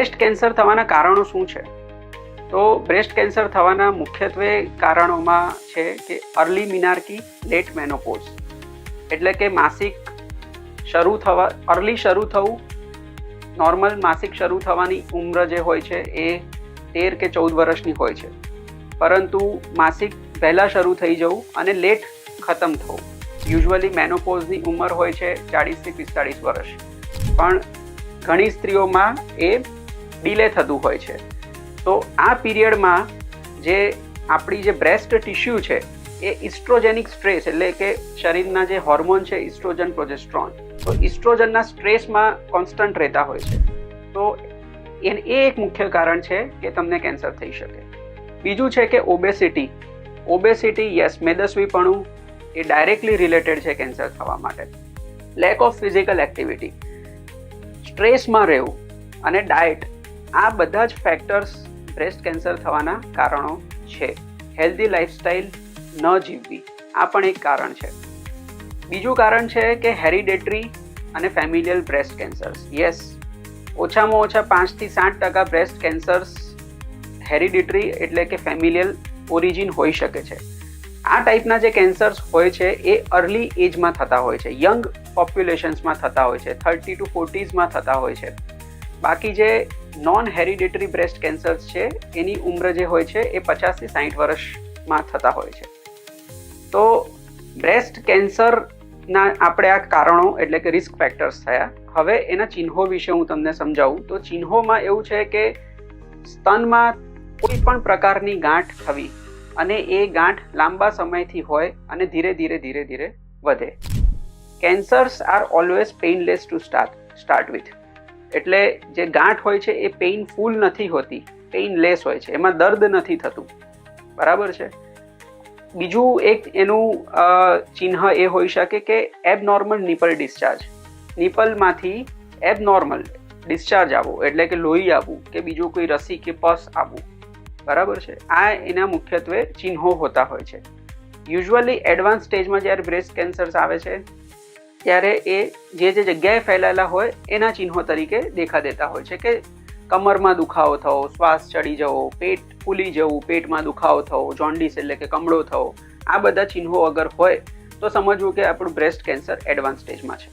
Breast cancer થવાના કારણો શું છે? તો બ્રેસ્ટ કેન્સર થવાના મુખ્યત્વે કારણોમાં છે કે અર્લી મિનાર્કી, લેટ મેનોપોઝ, એટલે કે માસિક અર્લી શરૂ થવું. નોર્મલ માસિક શરૂ થવાની ઉંમર જે હોય છે એ 13 કે 14 વર્ષની હોય છે, પરંતુ માસિક પહેલાં શરૂ થઈ જવું અને લેટ ખતમ થવું. યુઝ્યુઅલી મેનોપોઝની ઉંમર હોય છે 40 થી 45 વર્ષ, પણ ઘણી સ્ત્રીઓમાં એ ડિલે થતું હોય છે. તો આ પીરિયડમાં જે આપણી જે બ્રેસ્ટ ટિશ્યુ છે એ ઇસ્ટ્રોજેનિક સ્ટ્રેસ, એટલે કે શરીરના જે હોર્મોન છે ઇસ્ટ્રોજન, પ્રોજેસ્ટ્રોન, તો ઇસ્ટ્રોજનના સ્ટ્રેસમાં કોન્સ્ટન્ટ રહેતા હોય છે. તો એ એક મુખ્ય કારણ છે કે તમને કેન્સર થઈ શકે. બીજું છે કે ઓબેસિટી, યસ, મેદસ્વીપણું એ ડાયરેક્ટલી રિલેટેડ છે કેન્સર થવા માટે. લેક ઓફ ફિઝિકલ એક્ટિવિટી, સ્ટ્રેસમાં રહેવું અને ડાયટ, આ બધા જ ફેક્ટર્સ બ્રેસ્ટ કેન્સર થવાના કારણો છે. હેલ્ધી લાઇફસ્ટાઇલ ન જીવવી, આ પણ એક કારણ છે. બીજું કારણ છે કે હેરિડેટરી અને ફેમિલિયલ બ્રેસ્ટ કેન્સર્સ. યસ, ઓછામાં ઓછા 5 થી 7% બ્રેસ્ટ કેન્સર્સ હેરિડિટરી એટલે કે ફેમિલિયલ ઓરિજિન હોઈ શકે છે. આ ટાઈપના જે કેન્સર્સ હોય છે એ અર્લી એજમાં થતા હોય છે, યંગ પોપ્યુલેશન્સમાં થતા હોય છે, 30 to 40sમાં થતા હોય છે. બાકી જે નોન હેરિડિટરી બ્રેસ્ટ કેન્સર્સ છે એની ઉંમર જે હોય છે એ 50 થી 60 વર્ષમાં થતા હોય છે. તો બ્રેસ્ટ કેન્સરના આપણે આ કારણો એટલે કે રિસ્ક ફેક્ટર્સ થયા. હવે એના ચિહ્નો વિશે હું તમને સમજાવું. તો ચિહ્નોમાં એવું છે કે સ્તનમાં કોઈ પણ પ્રકારની ગાંઠ થવી અને એ ગાંઠ લાંબા સમયથી હોય અને ધીરે ધીરે વધે. Cancers are always painless to start with, એટલે જે ગાંઠ હોય છે એ પેઇનફુલ નથી હોતી, પેઇનલેસ હોય છે, એમાં દર્દ નથી થતું. બરાબર છે. બીજું એક એનું ચિહ્ન એ હોઈ શકે કે એબનોર્મલ નિપલ ડિસ્ચાર્જ, નિપલમાંથી એબનોર્મલ ડિસ્ચાર્જ આવવું, એટલે કે લોહી આવવું કે બીજું કોઈ રસી કે પસ આવવું. બરાબર છે. આ એના મુખ્યત્વે ચિહ્નો હોતા હોય છે. યુઝ્યુઅલી એડવાન્સ સ્ટેજમાં જ્યારે બ્રેસ્ટ કેન્સર્સ આવે છે ત્યારે એ જે જગ્યાએ ફેલાયેલા હોય એના ચિહ્નો તરીકે દેખા દેતા હોય છે, કે કમરમાં દુખાવો થવો, શ્વાસ ચડી જવો, પેટ ફૂલી જવું, પેટમાં દુખાવો થવો, જોન્ડિસ એટલે કે કમળો થવો, આ બધા ચિહ્નો અગર હોય તો સમજવું કે આપણું બ્રેસ્ટ કેન્સર એડવાન્સ સ્ટેજમાં છે.